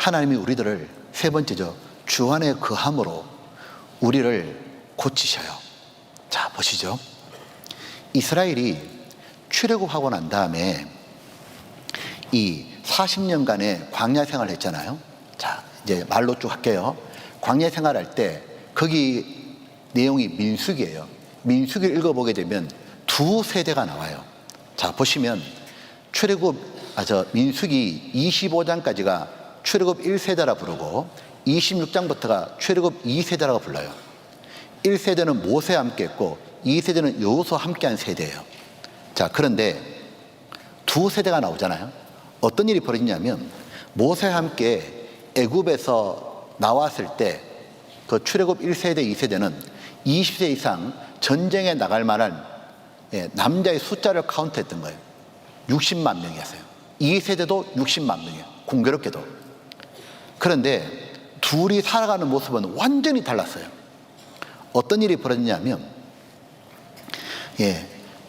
하나님이 우리들을 세 번째죠. 주 안에 거함으로 우리를 고치셔요. 자, 보시죠. 이스라엘이 출애굽하고 난 다음에 이 40년간의 광야 생활을 했잖아요. 자, 이제 말로 쭉 할게요. 광야 생활할 때 거기 내용이 민수기예요. 민수기를 읽어보게 되면 두 세대가 나와요. 자, 보시면 민수기 25장까지가 출애굽 1세대라 부르고 26장부터가 출애굽 2세대라고 불러요. 1세대는 모세와 함께 했고 2세대는 여호수아와 함께한 세대예요. 자, 그런데 두 세대가 나오잖아요. 어떤 일이 벌어지냐면 모세와 함께 애굽에서 나왔을 때 그 출애굽 1세대, 2세대는 20세 이상 전쟁에 나갈 만한 남자의 숫자를 카운트했던 거예요. 60만 명이었어요. 2세대도 60만 명이에요. 공교롭게도. 그런데 둘이 살아가는 모습은 완전히 달랐어요. 어떤 일이 벌어지냐면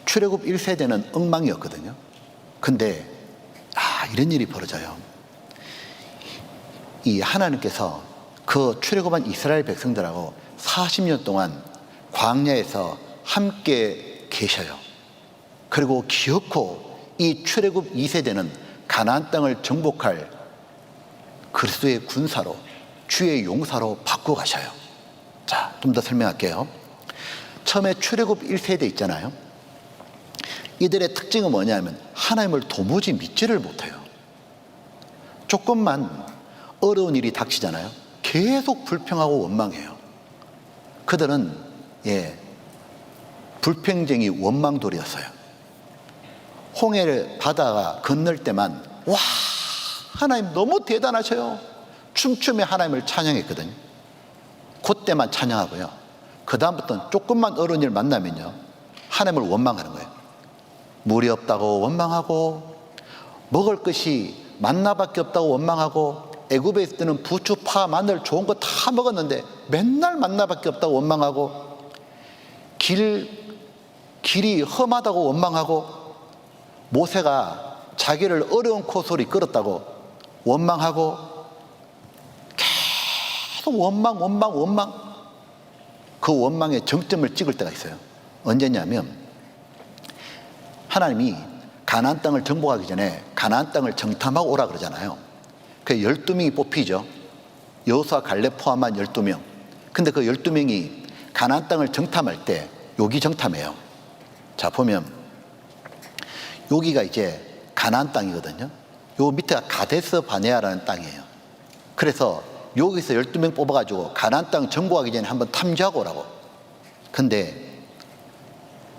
출애굽 1세대는 엉망이었거든요. 근데 이런 일이 벌어져요. 이 하나님께서 그 출애굽한 이스라엘 백성들하고 40년 동안 광야에서 함께 계셔요. 그리고 기어코 이 출애굽 2세대는 가나안 땅을 정복할 그리스도의 군사로, 주의 용사로 바꾸어 가셔요. 자, 좀 더 설명할게요. 처음에 출애굽 1세대 있잖아요. 이들의 특징은 뭐냐면 하나님을 도무지 믿지를 못해요. 조금만 어려운 일이 닥치잖아요. 계속 불평하고 원망해요. 그들은 불평쟁이 원망돌이었어요. 홍해를 바다가 건널 때만 와, 하나님 너무 대단하셔요. 춤추며 하나님을 찬양했거든요. 그때만 찬양하고요. 그 다음부터는 조금만 어려운 일 만나면요, 하나님을 원망하는 거예요. 물이 없다고 원망하고, 먹을 것이 만나밖에 없다고 원망하고, 애굽에 있을 때는 부추, 파, 마늘 좋은 거 다 먹었는데 맨날 만나밖에 없다고 원망하고, 길이 험하다고 원망하고, 모세가 자기를 어려운 코스로 이끌었다고 원망하고, 계속 원망. 그 원망의 정점을 찍을 때가 있어요. 언제냐면 하나님이 가나안 땅을 정복하기 전에 가나안 땅을 정탐하고 오라 그러잖아요. 그 12명이 뽑히죠. 여호수아, 갈렙 포함한 12명. 근데 그 12명이 가나안 땅을 정탐할 때 여기 정탐해요. 자, 보면 여기가 이제 가나안 땅이거든요. 요 밑에가 가데스 바네아라는 땅이에요. 그래서 여기서 12명 뽑아가지고 가나안 땅 정복하기 전에 한번 탐지하고 오라고. 근데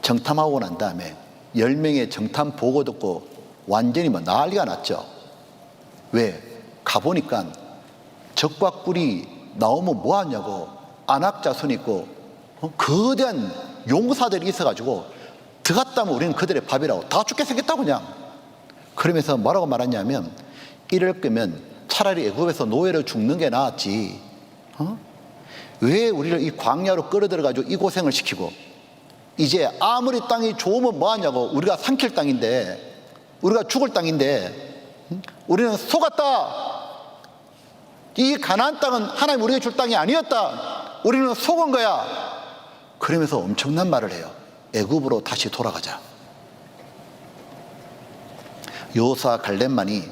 정탐하고 난 다음에 10명의 정탐 보고 듣고 완전히 난리가 났죠. 왜? 가보니까 적과 꿀이 나오면 뭐하냐고, 안악자손 있고 거대한 용사들이 있어가지고 들어갔다면 우리는 그들의 밥이라고, 다 죽게 생겼다고 그냥. 그러면서 뭐라고 말하냐면, 이럴 거면 차라리 애굽에서 노예로 죽는 게 나았지, 왜 우리를 이 광야로 끌어들여가지고 이 고생을 시키고, 이제 아무리 땅이 좋으면 뭐하냐고, 우리가 삼킬 땅인데, 우리가 죽을 땅인데 우리는 속았다. 이 가나안 땅은 하나님 우리에게 줄 땅이 아니었다. 우리는 속은 거야. 그러면서 엄청난 말을 해요. 애굽으로 다시 돌아가자. 여호수아, 갈렙만이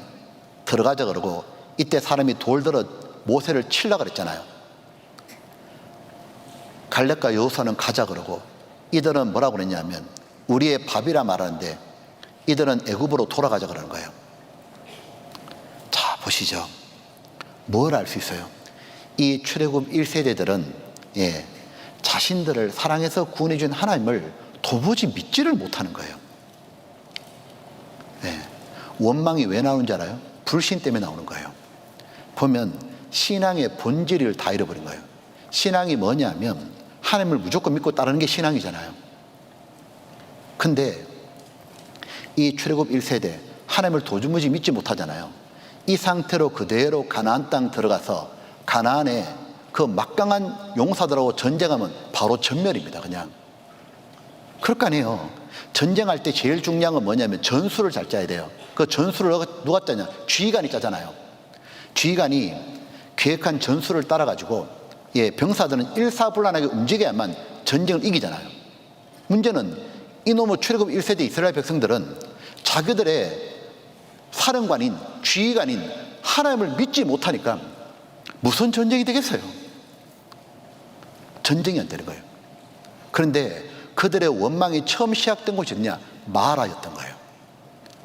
들어가자 그러고, 이때 사람이 돌 들어 모세를 치려고 그랬잖아요. 갈렙과 여호수아는 가자 그러고, 이들은 뭐라고 그랬냐면 우리의 밥이라 말하는데 이들은 애굽으로 돌아가자 그러는 거예요. 자, 보시죠. 뭘 알 수 있어요? 이 출애굽 1세대들은 자신들을 사랑해서 구원해 준 하나님을 도무지 믿지를 못하는 거예요. 원망이 왜 나오는 줄 알아요? 불신 때문에 나오는 거예요. 보면 신앙의 본질을 다 잃어버린 거예요. 신앙이 뭐냐면 하나님을 무조건 믿고 따르는 게 신앙이잖아요. 근데 이 출애굽 1세대 하나님을 도무지 믿지 못하잖아요. 이 상태로 그대로 가나안 땅 들어가서 가나안에 그 막강한 용사들하고 전쟁하면 바로 전멸입니다. 그냥. 그럴 거 아니에요. 전쟁할 때 제일 중요한 건 뭐냐면 전술을 잘 짜야 돼요. 그 전술을 누가 짜냐? 지휘관이 짜잖아요. 지휘관이 계획한 전술을 따라가지고 병사들은 일사불란하게 움직여야만 전쟁을 이기잖아요. 문제는 이놈의 출애굽 1세대 이스라엘 백성들은 자기들의 사령관인 지휘관인 하나님을 믿지 못하니까 무슨 전쟁이 되겠어요? 전쟁이 안 되는 거예요. 그런데 그들의 원망이 처음 시작된 곳이 어디냐? 마라였던 거예요.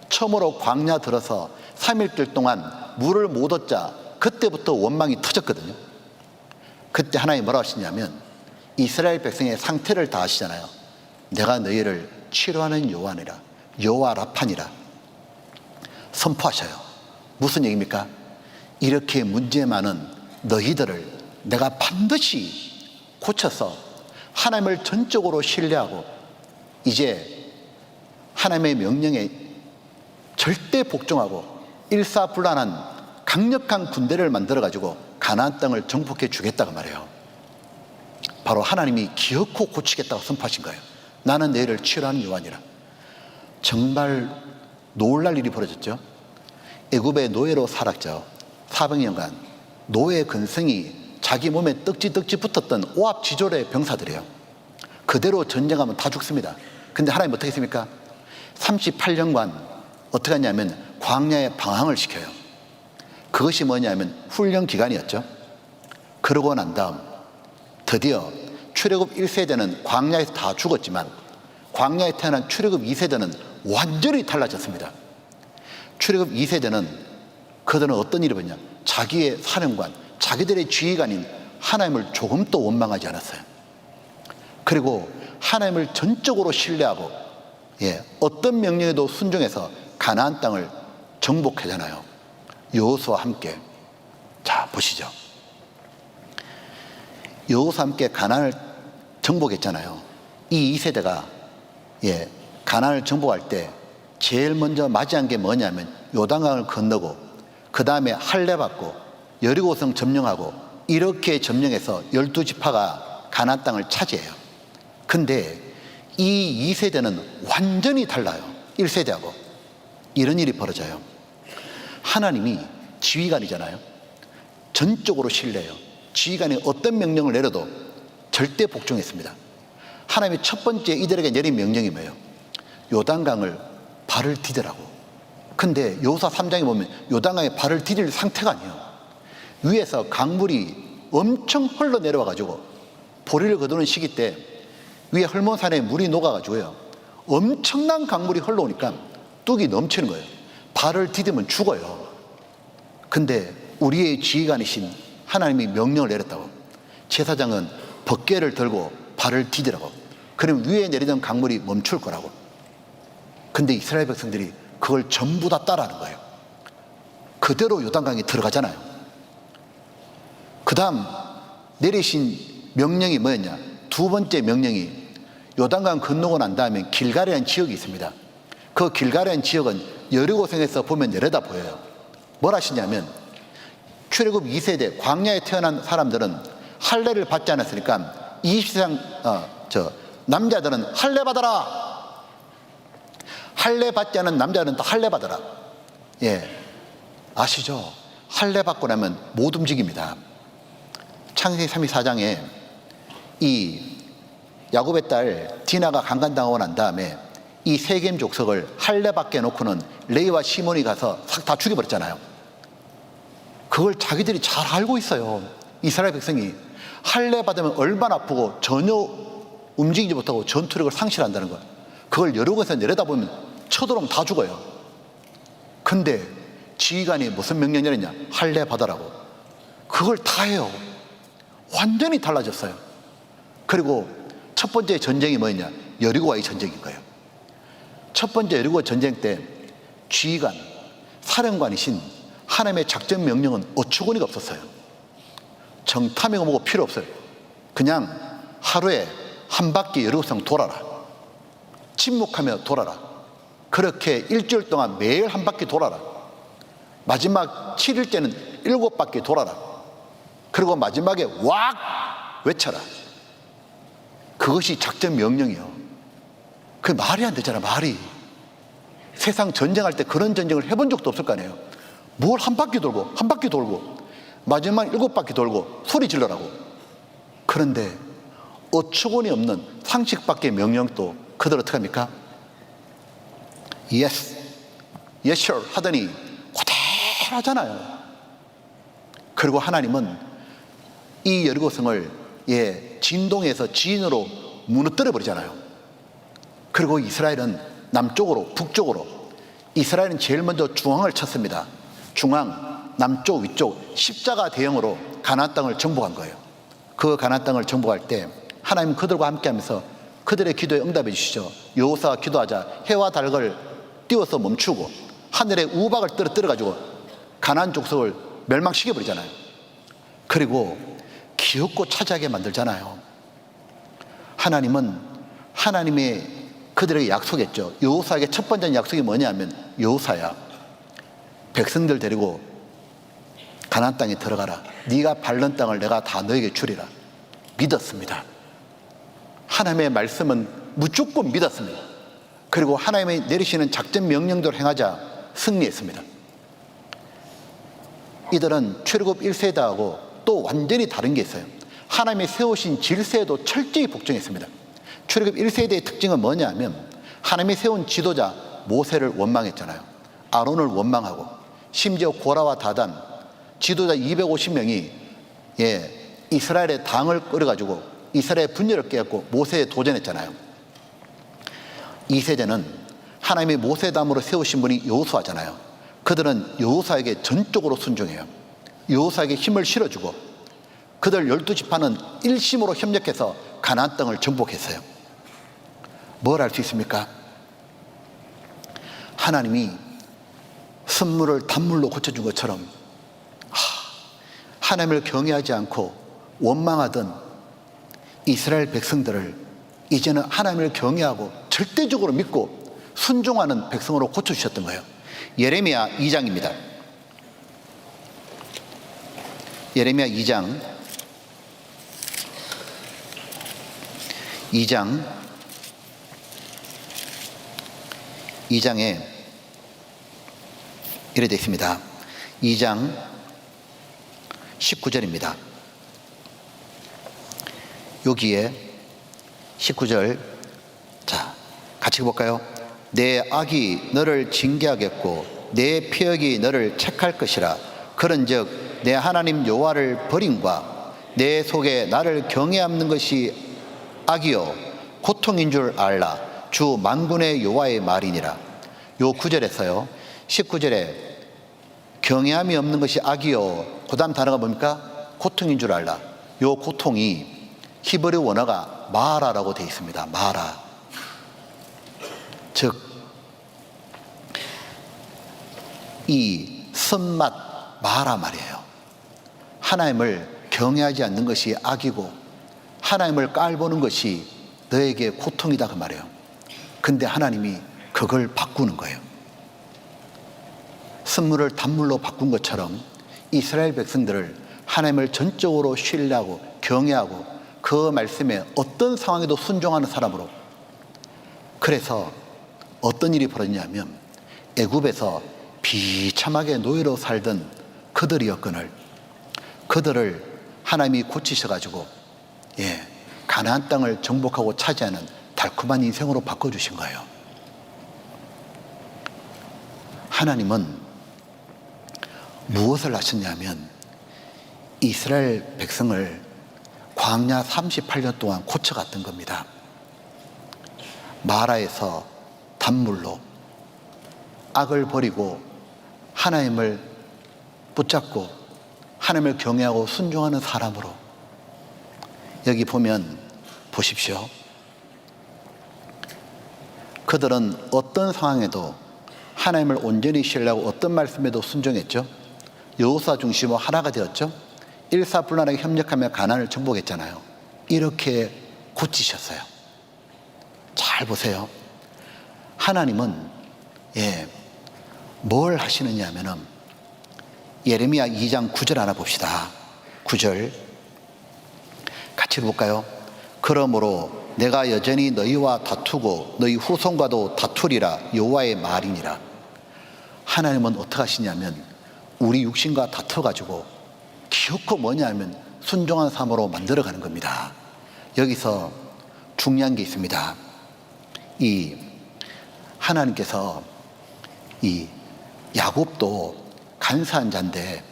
처음으로 광야 들어서 3일들 동안 물을 못 얻자 그때부터 원망이 터졌거든요. 그때 하나님이 뭐라고 하시냐면 이스라엘 백성의 상태를 다 아시잖아요. 내가 너희를 치료하는 여호와니라, 여호와 라판이라 선포하셔요. 무슨 얘기입니까? 이렇게 문제 많은 너희들을 내가 반드시 고쳐서 하나님을 전적으로 신뢰하고 이제 하나님의 명령에 절대 복종하고 일사불란한 강력한 군대를 만들어가지고 가나안 땅을 정복해 주겠다고 말해요. 바로 하나님이 기어코 고치겠다고 선포하신 거예요. 나는 너희를 치료하는 여호와니라. 정말 놀랄 일이 벌어졌죠. 애굽의 노예로 살았죠. 400년간 노예 근성이 자기 몸에 떡지떡지 붙었던 오합지졸의 병사들이에요. 그대로 전쟁하면 다 죽습니다. 근데 하나님 어떻게 했습니까? 38년간 어떻게 했냐면 광야에 방황을 시켜요. 그것이 뭐냐면 훈련 기간이었죠. 그러고 난 다음 드디어 출애굽 1세대는 광야에서 다 죽었지만 광야에 태어난 출애굽 2세대는 완전히 달라졌습니다. 출애굽 2세대는 그들은 어떤 일이 벌였냐? 자기의 사령관, 자기들의 지휘관인 하나님을 조금도 원망하지 않았어요. 그리고 하나님을 전적으로 신뢰하고 어떤 명령에도 순종해서 가나안 땅을 정복하잖아요. 여호수아와 함께. 자, 보시죠. 여호수아와 함께 가나안을 정복했잖아요. 이 2세대가 가나안을 정복할 때 제일 먼저 맞이한 게 뭐냐면 요단강을 건너고 그 다음에 할례 받고 여리고성 점령하고 이렇게 점령해서 12지파가 가나안 땅을 차지해요. 근데 이 2세대는 완전히 달라요. 1세대하고. 이런 일이 벌어져요. 하나님이 지휘관이잖아요. 전적으로 신뢰해요. 지휘관이 어떤 명령을 내려도 절대 복종했습니다. 하나님이 첫 번째 이들에게 내린 명령이 뭐예요? 요단강을 발을 디디라고. 근데 여호수아 3장에 보면 요단강에 발을 디딜 상태가 아니에요. 위에서 강물이 엄청 흘러내려와 가지고 보리를 거두는 시기 때 위에 헐몬산에 물이 녹아가지고요 엄청난 강물이 흘러오니까 뚝이 넘치는 거예요. 발을 디디면 죽어요. 근데 우리의 지휘관이신 하나님이 명령을 내렸다고. 제사장은 벗개를 들고 발을 디디라고. 그럼 위에 내리던 강물이 멈출 거라고. 근데 이스라엘 백성들이 그걸 전부 다 따라하는 거예요. 그대로 요단강에 들어가잖아요. 그 다음 내리신 명령이 뭐였냐? 두 번째 명령이 요단강 건너고 난 다음에 길갈이라는 지역이 있습니다. 그 길갈이라는 지역은 여리고성에서 보면 내려다 보여요. 뭘 하시냐면 출애굽 2세대 광야에 태어난 사람들은 할례를 받지 않았으니까 20세 남자들은 할례 받아라. 할례 받지 않은 남자는 다 할례 받아라. 아시죠? 할례 받고 나면 못 움직입니다. 창세기 34장에 이 야곱의 딸 디나가 강간당하고 난 다음에 이 세겜 족속을 할례 받게 해놓고는 레이와 시몬이 가서 다 죽여버렸잖아요. 그걸 자기들이 잘 알고 있어요. 이스라엘 백성이 할례 받으면 얼마나 아프고 전혀 움직이지 못하고 전투력을 상실한다는 거. 그걸 여러곳에서 내려다보면 쳐들어오면 다 죽어요. 근데 지휘관이 무슨 명령 내렸냐? 할례 받아라고. 그걸 다 해요. 완전히 달라졌어요. 그리고 첫 번째 전쟁이 뭐였냐? 여리고와의 전쟁인 거예요. 첫 번째 여리고 전쟁 때 지휘관, 사령관이신 하나님의 작전 명령은 어처구니가 없었어요. 정탐이고 뭐고 필요 없어요. 그냥 하루에 한 바퀴 여리고성 돌아라. 침묵하며 돌아라. 그렇게 일주일 동안 매일 한 바퀴 돌아라. 마지막 7일째는 7바퀴 돌아라. 그리고 마지막에 왁 외쳐라. 그것이 작전 명령이요. 그게 말이 안 되잖아. 말이. 세상 전쟁할 때 그런 전쟁을 해본 적도 없을 거 아니에요. 뭘 한 바퀴 돌고 한 바퀴 돌고 마지막 7바퀴 돌고 소리 질러라고. 그런데 어처구니 없는 상식밖의 명령도 그들 어떻게 합니까? Yes, yes sir 하더니 그대로 하잖아요. 그리고 하나님은 이 여리고성을 진동에서 지인으로 무너뜨려 버리잖아요. 그리고 이스라엘은 남쪽으로 북쪽으로, 이스라엘은 제일 먼저 중앙을 쳤습니다. 중앙, 남쪽, 위쪽 십자가 대형으로 가나안 땅을 정복한 거예요. 그 가나안 땅을 정복할 때 하나님 그들과 함께하면서 그들의 기도에 응답해 주시죠. 여호수아가 기도하자 해와 달을 띄워서 멈추고 하늘에 우박을 떨어뜨려 가지고 가나안 족속을 멸망시켜 버리잖아요. 그리고 기업고 차지하게 만들잖아요. 하나님은 하나님의 그들에게 약속했죠. 여호수아에게 첫 번째 약속이 뭐냐면, 여호수아야, 백성들 데리고 가나안 땅에 들어가라. 네가 밟는 땅을 내가 다 너에게 주리라. 믿었습니다. 하나님의 말씀은 무조건 믿었습니다. 그리고 하나님이 내리시는 작전 명령대로 행하자 승리했습니다. 이들은 출애굽 1세대하고 또 완전히 다른 게 있어요. 하나님이 세우신 질서에도 철저히 복종했습니다. 출애굽 1세대의 특징은 뭐냐면, 하나님이 세운 지도자 모세를 원망했잖아요. 아론을 원망하고, 심지어 고라와 다단 지도자 250명이 이스라엘의 당을 끌어가지고 이스라엘 분열을 깨닫고 모세에 도전했잖아요. 2세대는 하나님이 모세 다음으로 세우신 분이 여호수아잖아요. 그들은 여호수아에게 전적으로 순종해요. 여호수아에게 힘을 실어주고 그들 12지파는 일심으로 협력해서 가나안 땅을 정복했어요. 뭘 알 수 있습니까? 하나님이 선물을 단물로 고쳐준 것처럼 하나님을 경외하지 않고 원망하던 이스라엘 백성들을 이제는 하나님을 경외하고 절대적으로 믿고 순종하는 백성으로 고쳐주셨던 거예요. 예레미야 2장입니다. 예레미야 2장에 이래 되어 있습니다. 2장 19절입니다. 여기에 19절, 자, 같이 볼까요? 내 악이 너를 징계하겠고 내 피역이 너를 책할 것이라. 그런즉 내 하나님 여호와를 버림과 내 속에 나를 경외하는 것이 악이요 고통인 줄 알라. 주 만군의 여호와의 말이니라. 요 9절에서요, 19절에 경외함이 없는 것이 악이요, 그 다음 단어가 뭡니까? 고통인 줄 알라. 요 고통이 히브리 원어가 마라라고 되어 있습니다. 마라. 즉, 이 쓴맛 마라 말이에요. 하나님을 경외하지 않는 것이 악이고 하나님을 깔보는 것이 너에게 고통이다, 그 말이에요. 근데 하나님이 그걸 바꾸는 거예요. 선물을 단물로 바꾼 것처럼 이스라엘 백성들을 하나님을 전적으로 신뢰하고 경외하고 그 말씀에 어떤 상황에도 순종하는 사람으로. 그래서 어떤 일이 벌어지냐면, 애굽에서 비참하게 노예로 살던 그들이었거늘 그들을 하나님이 고치셔가지고 가나안 땅을 정복하고 차지하는 달콤한 인생으로 바꿔주신 거예요. 하나님은 무엇을 하셨냐면 이스라엘 백성을 광야 38년 동안 고쳐갔던 겁니다. 마라에서 단물로 악을 버리고 하나님을 붙잡고 하나님을 경외하고 순종하는 사람으로. 여기 보면 보십시오. 그들은 어떤 상황에도 하나님을 온전히 신뢰하고 어떤 말씀에도 순종했죠. 여호수아 중심으로 하나가 되었죠. 일사불란하게 협력하며 가나안을 정복했잖아요. 이렇게 고치셨어요. 잘 보세요. 하나님은 뭘 하시느냐 하면은 예레미야 2장 9절 하나 봅시다. 9절 같이 볼까요? 그러므로 내가 여전히 너희와 다투고 너희 후손과도 다투리라. 여호와의 말이니라. 하나님은 어떻게 하시냐면 우리 육신과 다퉈가지고 기어코 뭐냐면 순종한 삶으로 만들어가는 겁니다. 여기서 중요한 게 있습니다. 이 하나님께서 이 야곱도 간사한 자인데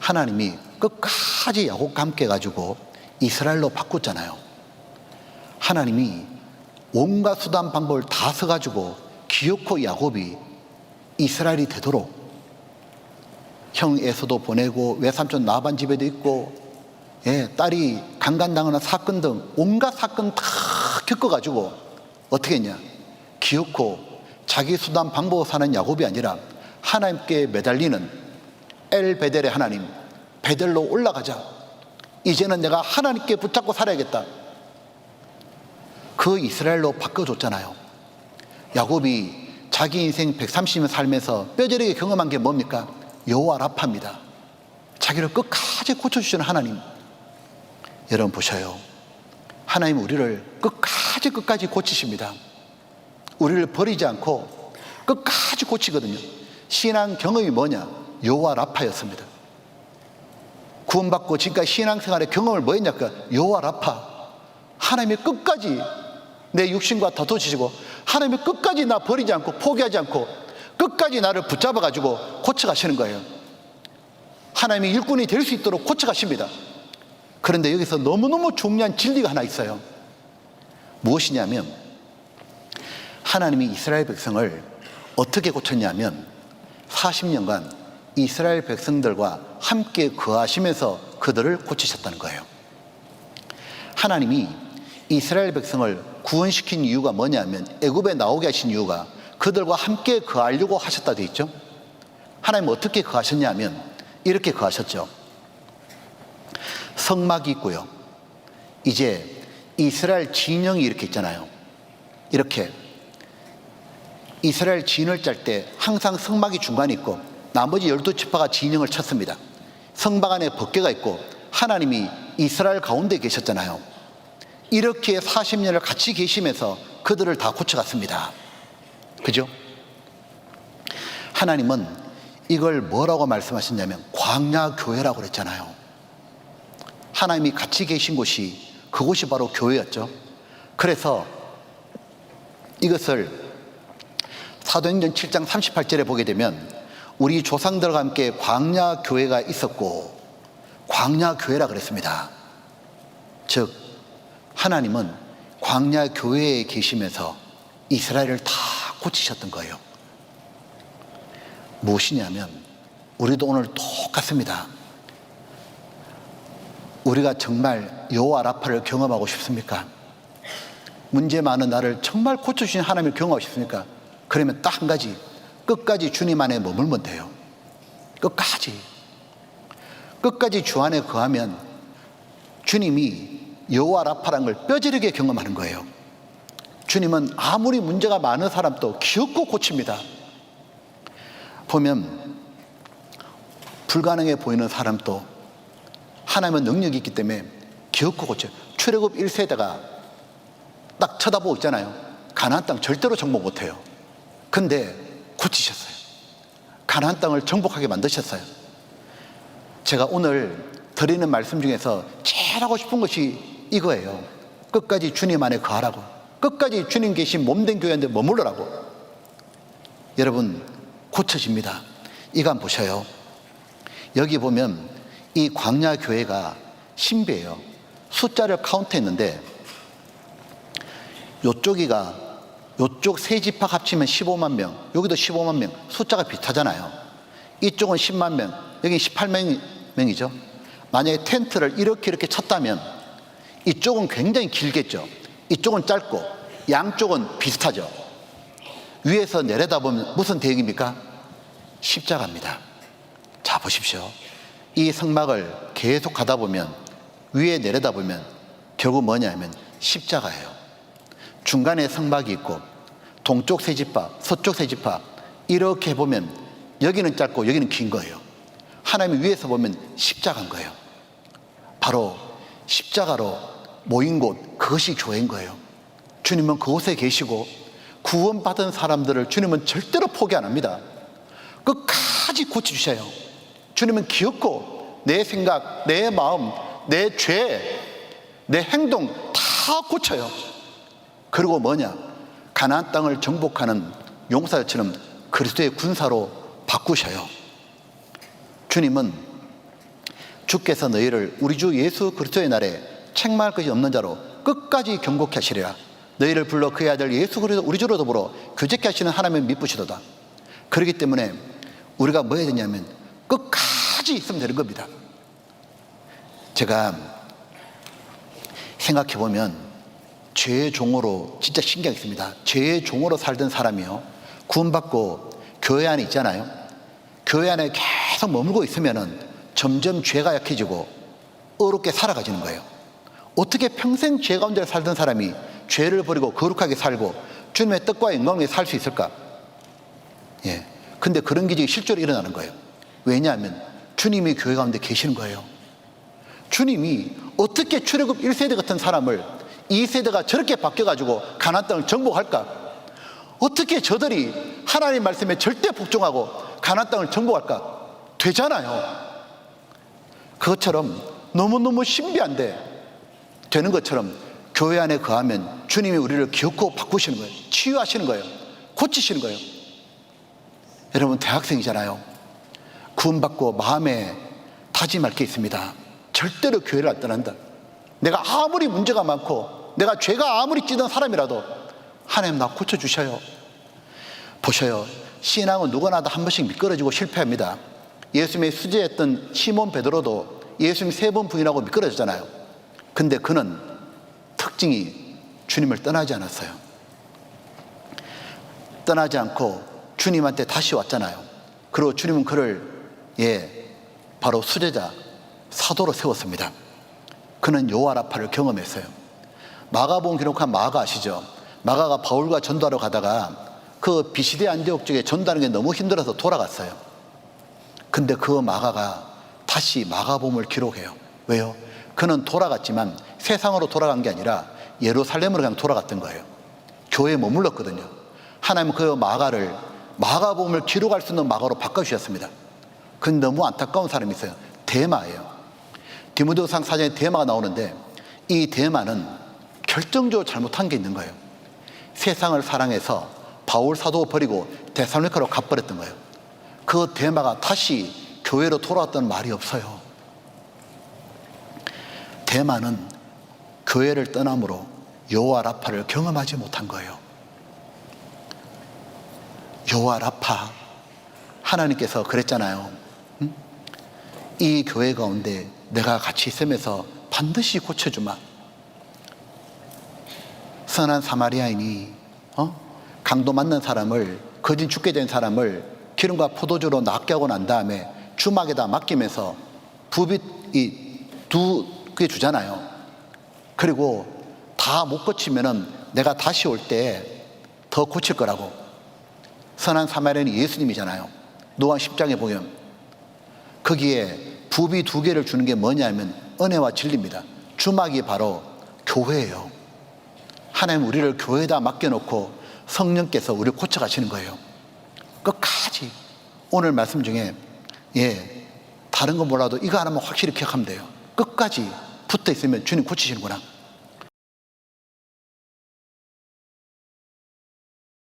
하나님이 끝까지 야곱과 함께 해가지고 이스라엘로 바꿨잖아요. 하나님이 온갖 수단 방법을 다 써가지고 기어코 야곱이 이스라엘이 되도록 형 에서도 보내고 외삼촌 라반 집에도 있고, 딸이 강간당하는 사건 등 온갖 사건 다 겪어가지고 어떻게 했냐, 기어코 자기 수단 방법으로 사는 야곱이 아니라 하나님께 매달리는 엘 베델의 하나님, 베델로 올라가자. 이제는 내가 하나님께 붙잡고 살아야겠다. 그 이스라엘로 바꿔줬잖아요. 야곱이 자기 인생 130년 살면서 뼈저리게 경험한 게 뭡니까? 여호와 라파입니다. 자기를 끝까지 고쳐주시는 하나님. 여러분 보셔요. 하나님 우리를 끝까지 고치십니다. 우리를 버리지 않고 끝까지 고치거든요. 신앙 경험이 뭐냐? 여호와 라파였습니다. 구원받고 지금까지 신앙생활의 경험을 뭐 했냐까? 여호와 라파. 하나님이 끝까지 내 육신과 다투시고 하나님이 끝까지 나 버리지 않고 포기하지 않고 끝까지 나를 붙잡아 가지고 고쳐가시는 거예요. 하나님이 일꾼이 될 수 있도록 고쳐가십니다. 그런데 여기서 너무너무 중요한 진리가 하나 있어요. 무엇이냐면 하나님이 이스라엘 백성을 어떻게 고쳤냐면 40년간 이스라엘 백성들과 함께 거하시면서 그들을 고치셨다는 거예요. 하나님이 이스라엘 백성을 구원시킨 이유가 뭐냐면, 애굽에 나오게 하신 이유가 그들과 함께 거하려고 하셨다 되어 있죠. 하나님은 어떻게 거하셨냐면 이렇게 거하셨죠. 성막이 있고요. 이제 이스라엘 진영이 이렇게 있잖아요. 이렇게 이스라엘 진을 짤 때 항상 성막이 중간에 있고 나머지 12지파가 진영을 쳤습니다. 성막 안에 법궤가 있고 하나님이 이스라엘 가운데 계셨잖아요. 이렇게 40년을 같이 계시면서 그들을 다 고쳐갔습니다. 그죠? 하나님은 이걸 뭐라고 말씀하셨냐면 광야 교회라고 그랬잖아요. 하나님이 같이 계신 곳이, 그곳이 바로 교회였죠. 그래서 이것을 사도행전 7장 38절에 보게 되면 우리 조상들과 함께 광야 교회가 있었고 광야 교회라 그랬습니다. 즉 하나님은 광야 교회에 계시면서 이스라엘을 다 고치셨던 거예요. 무엇이냐면 우리도 오늘 똑같습니다. 우리가 정말 여호와 라파를 경험하고 싶습니까? 문제 많은 나를 정말 고쳐주신 하나님을 경험하고 싶습니까? 그러면 딱 한 가지, 끝까지 주님 안에 머물면 돼요. 끝까지 주 안에 거하면 주님이 여호와 라파라는 걸 뼈저리게 경험하는 거예요. 주님은 아무리 문제가 많은 사람도 기어코 고칩니다. 보면 불가능해 보이는 사람도 하나님의 능력이 있기 때문에 기어코 고쳐요. 출애굽 1세대가 딱 쳐다보고 있잖아요. 가나안 땅 절대로 정복 못해요. 근데 고치셨어요. 가나안 땅을 정복하게 만드셨어요. 제가 오늘 드리는 말씀 중에서 제일 하고 싶은 것이 이거예요. 끝까지 주님 안에 거하라고. 끝까지 주님 계신 몸된 교회인데 머물러라고. 여러분 고쳐집니다. 이거 한번 보셔요. 여기 보면 이 광야 교회가 신비해요. 숫자를 카운트했는데 요쪽 세 지파 합치면 15만 명, 여기도 15만 명, 숫자가 비슷하잖아요. 이쪽은 10만 명, 여기 18만 명이죠. 만약에 텐트를 이렇게 쳤다면 이쪽은 굉장히 길겠죠. 이쪽은 짧고 양쪽은 비슷하죠. 위에서 내려다보면 무슨 대역입니까? 십자가입니다. 자 보십시오. 이 성막을 계속 가다 보면 위에 내려다보면 결국 뭐냐면 십자가예요. 중간에 성막이 있고 동쪽 세 지파, 서쪽 세 지파 이렇게 보면 여기는 짧고 여기는 긴 거예요. 하나님이 위에서 보면 십자가인 거예요. 바로 십자가로 모인 곳, 그것이 교회인 거예요. 주님은 그곳에 계시고 구원받은 사람들을 주님은 절대로 포기 안 합니다. 끝까지 고쳐주셔요. 주님은 기억고 내 생각, 내 마음, 내 죄, 내 행동 다 고쳐요. 그리고 뭐냐? 가나안 땅을 정복하는 용사처럼 그리스도의 군사로 바꾸셔요. 주님은 주께서 너희를 우리 주 예수 그리스도의 날에 책망할 것이 없는 자로 끝까지 경고케 하시리라. 너희를 불러 그의 아들 예수 그리스도 우리 주로 더불어 교제케 하시는 하나님의 미쁘시도다. 그렇기 때문에 우리가 뭐 해야 되냐면 끝까지 있으면 되는 겁니다. 제가 생각해 보면 죄의 종으로 진짜 신기하게 있습니다. 죄의 종으로 살던 사람이요, 구원받고 교회 안에 있잖아요. 교회 안에 계속 머물고 있으면은 점점 죄가 약해지고 어렵게 살아가지는 거예요. 어떻게 평생 죄 가운데 살던 사람이 죄를 버리고 거룩하게 살고 주님의 뜻과 영광을 위해 살 수 있을까? 예. 근데 그런 기적이 실제로 일어나는 거예요. 왜냐하면 주님이 교회 가운데 계시는 거예요. 주님이 어떻게 출애굽 1세대 같은 사람을 2세대가 저렇게 바뀌어가지고 가나안 땅을 정복할까? 어떻게 저들이 하나님 말씀에 절대 복종하고 가나안 땅을 정복할까? 되잖아요. 그것처럼 너무너무 신비한데 되는 것처럼 교회 안에 거하면 주님이 우리를 기억고 바꾸시는 거예요. 치유하시는 거예요. 고치시는 거예요. 여러분, 대학생이잖아요. 구원받고 마음에 다짐할 게 있습니다. 절대로 교회를 안 떠난다. 내가 아무리 문제가 많고 내가 죄가 아무리 찌든 사람이라도 하나님 나 고쳐주셔요. 보셔요. 신앙은 누구나 다 한 번씩 미끄러지고 실패합니다. 예수님의 수제했던 시몬 베드로도 예수님 3번 부인하고 미끄러졌잖아요. 근데 그는 특징이 주님을 떠나지 않았어요. 떠나지 않고 주님한테 다시 왔잖아요. 그리고 주님은 그를 바로 수제자 사도로 세웠습니다. 그는 여호와라파를 경험했어요. 마가복음 기록한 마가 아시죠? 마가가 바울과 전도하러 가다가 그 비시대 안디옥 쪽에 전도하는 게 너무 힘들어서 돌아갔어요. 근데 그 마가가 다시 마가복음을 기록해요. 왜요? 그는 돌아갔지만 세상으로 돌아간 게 아니라 예루살렘으로 그냥 돌아갔던 거예요. 교회에 머물렀거든요. 하나님은 그 마가를 마가복음을 기록할 수 있는 마가로 바꿔주셨습니다. 근데 너무 안타까운 사람이 있어요. 데마예요. 디모데후서 4장에 데마가 나오는데 이 데마는 결정적으로 잘못한 게 있는 거예요. 세상을 사랑해서 바울 사도 버리고 데살로니가로 가버렸던 거예요. 그 데마가 다시 교회로 돌아왔다는 말이 없어요. 데마는 교회를 떠남으로 여호와 라파를 경험하지 못한 거예요. 여호와 라파, 하나님께서 그랬잖아요. 이 교회 가운데 내가 같이 있으면서 반드시 고쳐주마. 선한 사마리아인이 강도 맞는 사람을, 거진 죽게 된 사람을 기름과 포도주로 낫게 하고 난 다음에 주막에다 맡기면서 부빗 두 개 주잖아요. 그리고 다 못 고치면은 내가 다시 올 때 더 고칠 거라고. 선한 사마리아인이 예수님이잖아요. 노아 10장에 보면 거기에 부비 2개를 주는 게 뭐냐면 은혜와 진리입니다. 주막이 바로 교회예요. 하나님 우리를 교회에다 맡겨놓고 성령께서 우리를 고쳐가시는 거예요. 끝까지. 오늘 말씀 중에 다른 거 몰라도 이거 하나만 확실히 기억하면 돼요. 끝까지 붙어 있으면 주님 고치시는구나.